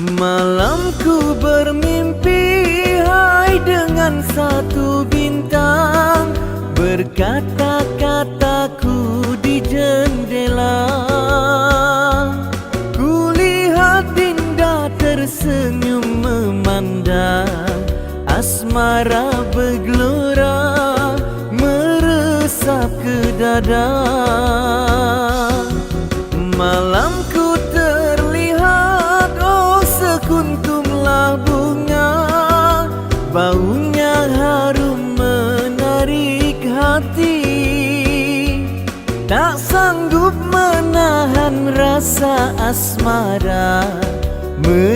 Malamku bermimpi hai dengan satu bintang, berkata-kataku di jendela. Kulihat Dinda tersenyum memandang, asmara bergelora meresap ke dada. Malamku terlihat oh sekuntumlah bunga, baunya harum menarik hati. Tak sanggup menahan rasa asmara